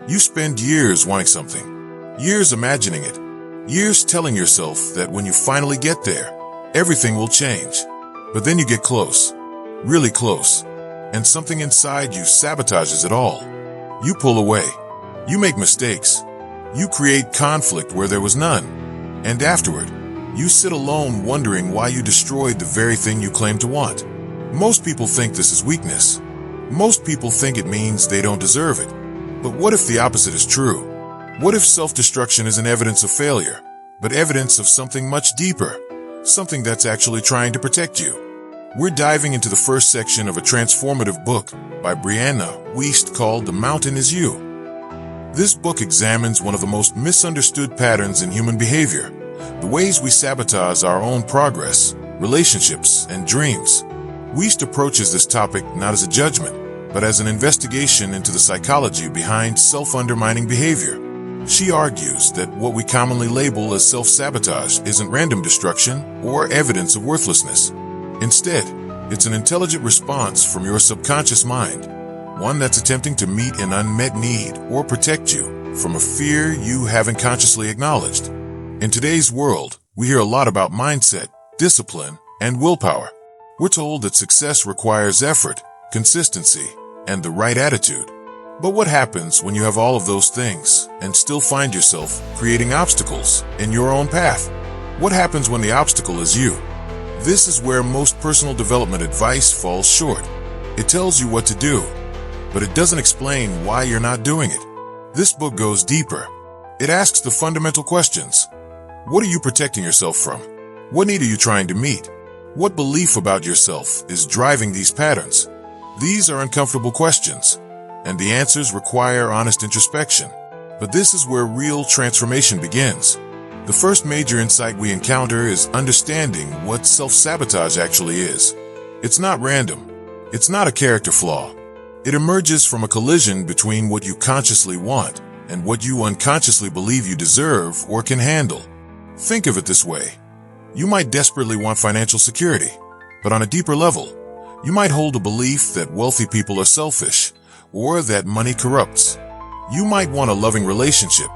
You spend years wanting something, years imagining it, years telling yourself that when you finally get there, everything will change. But then you get close, really close, and something inside you sabotages it all. You pull away. You make mistakes. You create conflict where there was none. And afterward, you sit alone wondering why you destroyed the very thing you claim to want. Most people think this is weakness. Most people think it means they don't deserve it. But what if the opposite is true? What if self-destruction isn't evidence of failure, but evidence of something much deeper, something that's actually trying to protect you? We're diving into the first section of a transformative book by Brianna Wiest called The Mountain Is You. This book examines one of the most misunderstood patterns in human behavior, the ways we sabotage our own progress, relationships, and dreams. Wiest approaches this topic not as a judgment, but as an investigation into the psychology behind self-undermining behavior. She argues that what we commonly label as self-sabotage isn't random destruction or evidence of worthlessness. Instead, it's an intelligent response from your subconscious mind, one that's attempting to meet an unmet need or protect you from a fear you haven't consciously acknowledged. In today's world, we hear a lot about mindset, discipline, and willpower. We're told that success requires effort, consistency, and the right attitude. But what happens when you have all of those things and still find yourself creating obstacles in your own path? What happens when the obstacle is you? This is where most personal development advice falls short. It tells you what to do, but it doesn't explain why you're not doing it. This book goes deeper. It asks the fundamental questions. What are you protecting yourself from? What need are you trying to meet? What belief about yourself is driving these patterns? These are uncomfortable questions, and the answers require honest introspection. But this is where real transformation begins. The first major insight we encounter is understanding what self-sabotage actually is. It's not random. It's not a character flaw. It emerges from a collision between what you consciously want and what you unconsciously believe you deserve or can handle. Think of it this way. You might desperately want financial security, but on a deeper level, you might hold a belief that wealthy people are selfish or that money corrupts. You might want a loving relationship,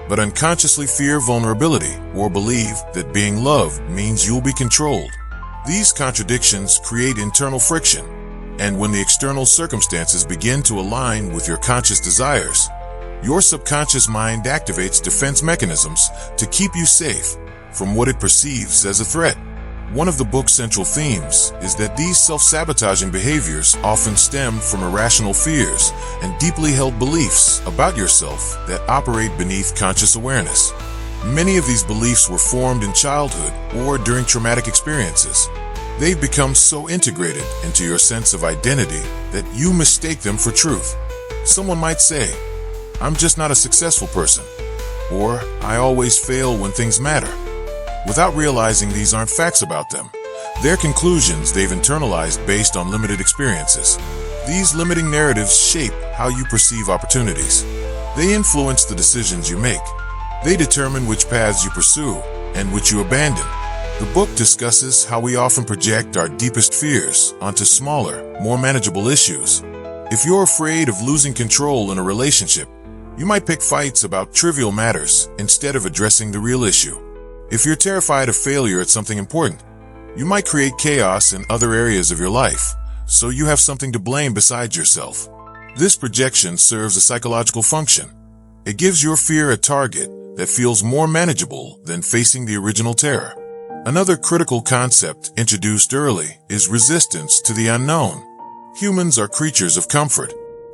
but unconsciously fear vulnerability or believe that being loved means you'll be controlled. These contradictions create internal friction, and when the external circumstances begin to align with your conscious desires, your subconscious mind activates defense mechanisms to keep you safe from what it perceives as a threat. One of the book's central themes is that these self-sabotaging behaviors often stem from irrational fears and deeply held beliefs about yourself that operate beneath conscious awareness. Many of these beliefs were formed in childhood or during traumatic experiences. They've become so integrated into your sense of identity that you mistake them for truth. Someone might say, "I'm just not a successful person," or "I always fail when things matter," without realizing these aren't facts about them. They're conclusions they've internalized based on limited experiences. These limiting narratives shape how you perceive opportunities. They influence the decisions you make. They determine which paths you pursue and which you abandon. The book discusses how we often project our deepest fears onto smaller, more manageable issues. If you're afraid of losing control in a relationship, you might pick fights about trivial matters instead of addressing the real issue. If you're terrified of failure at something important, you might create chaos in other areas of your life, so you have something to blame besides yourself. This projection serves a psychological function. It gives your fear a target that feels more manageable than facing the original terror. Another critical concept introduced early is resistance to the unknown. Humans are creatures of comfort.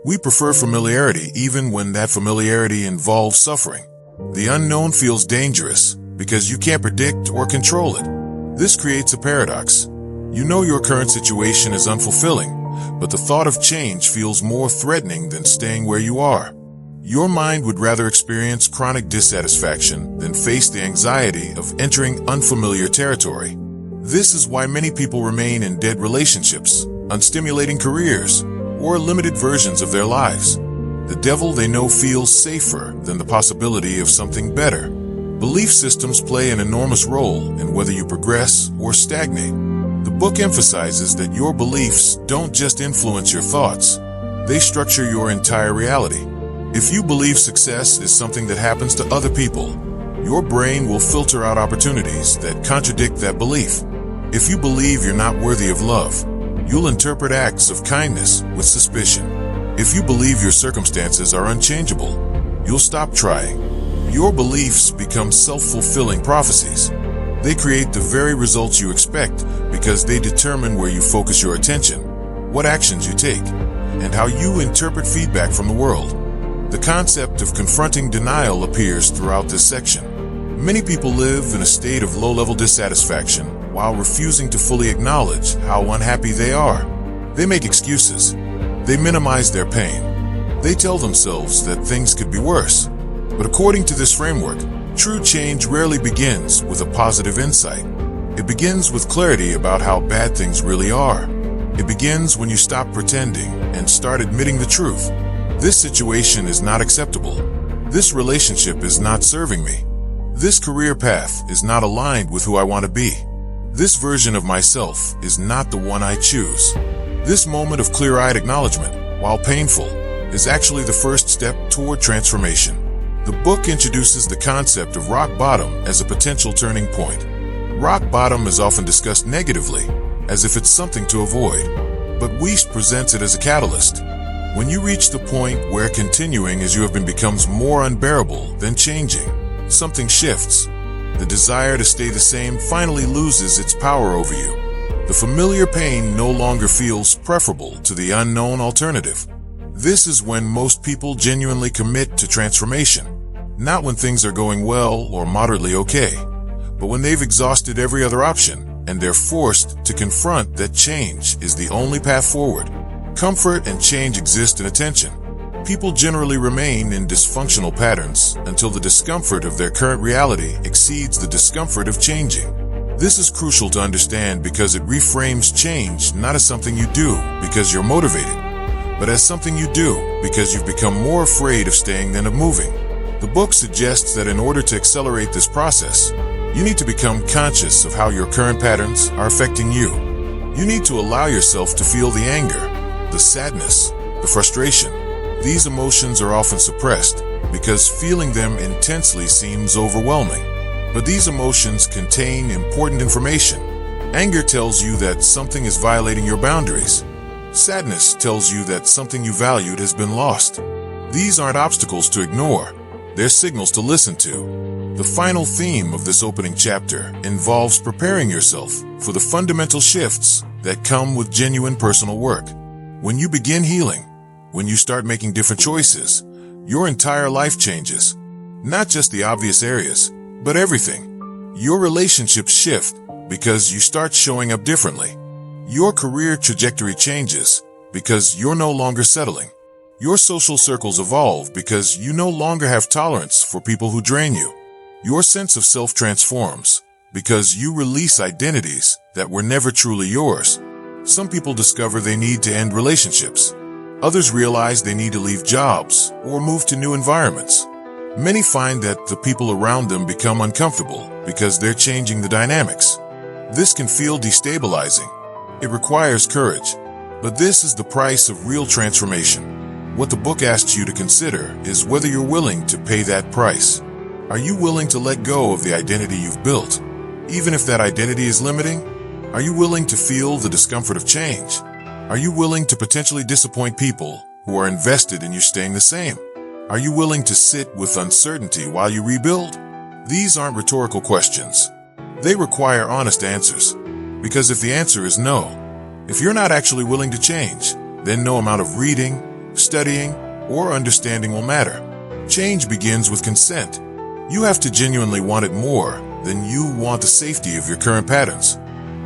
We prefer familiarity even when that familiarity involves suffering. The unknown feels dangerous because you can't predict or control it. This creates a paradox. You know your current situation is unfulfilling, but the thought of change feels more threatening than staying where you are. Your mind would rather experience chronic dissatisfaction than face the anxiety of entering unfamiliar territory. This is why many people remain in dead relationships, unstimulating careers, or limited versions of their lives. The devil they know feels safer than the possibility of something better. Belief systems play an enormous role in whether you progress or stagnate. The book emphasizes that your beliefs don't just influence your thoughts, they structure your entire reality. If you believe success is something that happens to other people, your brain will filter out opportunities that contradict that belief. If you believe you're not worthy of love, you'll interpret acts of kindness with suspicion. If you believe your circumstances are unchangeable, you'll stop trying. Your beliefs become self-fulfilling prophecies. They create the very results you expect because they determine where you focus your attention, what actions you take, and how you interpret feedback from the world. The concept of confronting denial appears throughout this section. Many people live in a state of low-level dissatisfaction while refusing to fully acknowledge how unhappy they are. They make excuses. They minimize their pain. They tell themselves that things could be worse. But according to this framework, true change rarely begins with a positive insight. It begins with clarity about how bad things really are. It begins when you stop pretending and start admitting the truth. This situation is not acceptable. This relationship is not serving me. This career path is not aligned with who I want to be. This version of myself is not the one I choose. This moment of clear-eyed acknowledgement, while painful, is actually the first step toward transformation. The book introduces the concept of rock bottom as a potential turning point. Rock bottom is often discussed negatively, as if it's something to avoid. But Wiest presents it as a catalyst. When you reach the point where continuing as you have been becomes more unbearable than changing, something shifts. The desire to stay the same finally loses its power over you. The familiar pain no longer feels preferable to the unknown alternative. This is when most people genuinely commit to transformation, not when things are going well or moderately okay, but when they've exhausted every other option and they're forced to confront that change is the only path forward. Comfort and change exist in attention. People generally remain in dysfunctional patterns until the discomfort of their current reality exceeds the discomfort of changing. This is crucial to understand because it reframes change not as something you do because you're motivated, but as something you do because you've become more afraid of staying than of moving. The book suggests that in order to accelerate this process, you need to become conscious of how your current patterns are affecting you. You need to allow yourself to feel the anger, the sadness, the frustration. These emotions are often suppressed because feeling them intensely seems overwhelming. But these emotions contain important information. Anger tells you that something is violating your boundaries. Sadness tells you that something you valued has been lost. These aren't obstacles to ignore. They're signals to listen to. The final theme of this opening chapter involves preparing yourself for the fundamental shifts that come with genuine personal work. When you begin healing, when you start making different choices, your entire life changes. Not just the obvious areas, but everything. Your relationships shift because you start showing up differently. Your career trajectory changes because you're no longer settling. Your social circles evolve because you no longer have tolerance for people who drain you. Your sense of self transforms because you release identities that were never truly yours. Some people discover they need to end relationships. Others realize they need to leave jobs or move to new environments. Many find that the people around them become uncomfortable because they're changing the dynamics. This can feel destabilizing. It requires courage. But this is the price of real transformation. What the book asks you to consider is whether you're willing to pay that price. Are you willing to let go of the identity you've built, even if that identity is limiting? Are you willing to feel the discomfort of change? Are you willing to potentially disappoint people who are invested in you staying the same? Are you willing to sit with uncertainty while you rebuild? These aren't rhetorical questions. They require honest answers. Because if the answer is no, if you're not actually willing to change, then no amount of reading, studying, or understanding will matter. Change begins with consent. You have to genuinely want it more than you want the safety of your current patterns.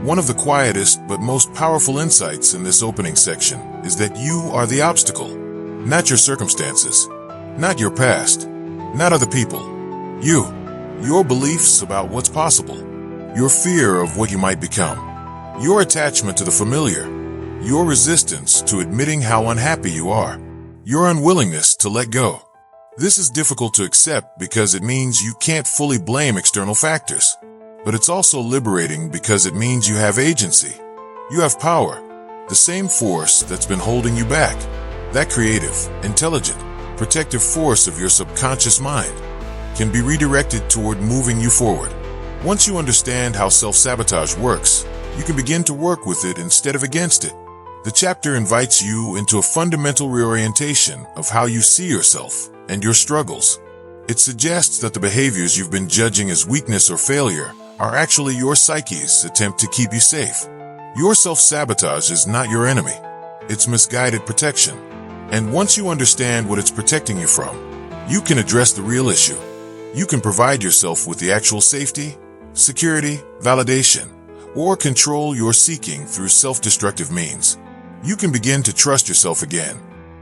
One of the quietest but most powerful insights in this opening section is that you are the obstacle, not your circumstances, not your past, not other people. You, your beliefs about what's possible, your fear of what you might become, your attachment to the familiar, your resistance to admitting how unhappy you are, your unwillingness to let go. This is difficult to accept because it means you can't fully blame external factors. But it's also liberating because it means you have agency. You have power, the same force that's been holding you back. That creative, intelligent, protective force of your subconscious mind, can be redirected toward moving you forward. Once you understand how self-sabotage works, you can begin to work with it instead of against it. The chapter invites you into a fundamental reorientation of how you see yourself and your struggles. It suggests that the behaviors you've been judging as weakness or failure are actually your psyche's attempt to keep you safe. Your self-sabotage is not your enemy. It's misguided protection. And once you understand what it's protecting you from, you can address the real issue. You can provide yourself with the actual safety, security, validation, or control you're seeking through self-destructive means. You can begin to trust yourself again.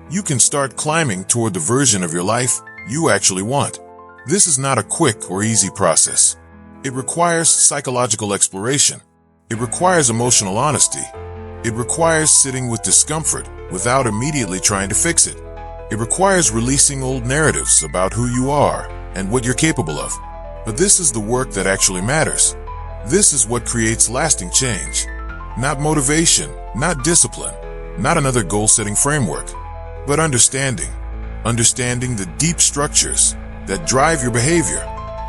You can start climbing toward the version of your life you actually want. This is not a quick or easy process. It requires psychological exploration. It requires emotional honesty. It requires sitting with discomfort without immediately trying to fix it. It requires releasing old narratives about who you are and what you're capable of. But this is the work that actually matters. This is what creates lasting change. Not motivation, not discipline, not another goal-setting framework, but understanding. Understanding the deep structures that drive your behavior.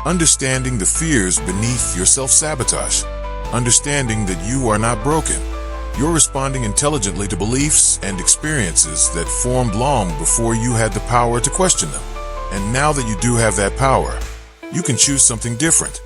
Understanding the fears beneath your self-sabotage. Understanding that you are not broken. You're responding intelligently to beliefs and experiences that formed long before you had the power to question them. And now that you do have that power, you can choose something different.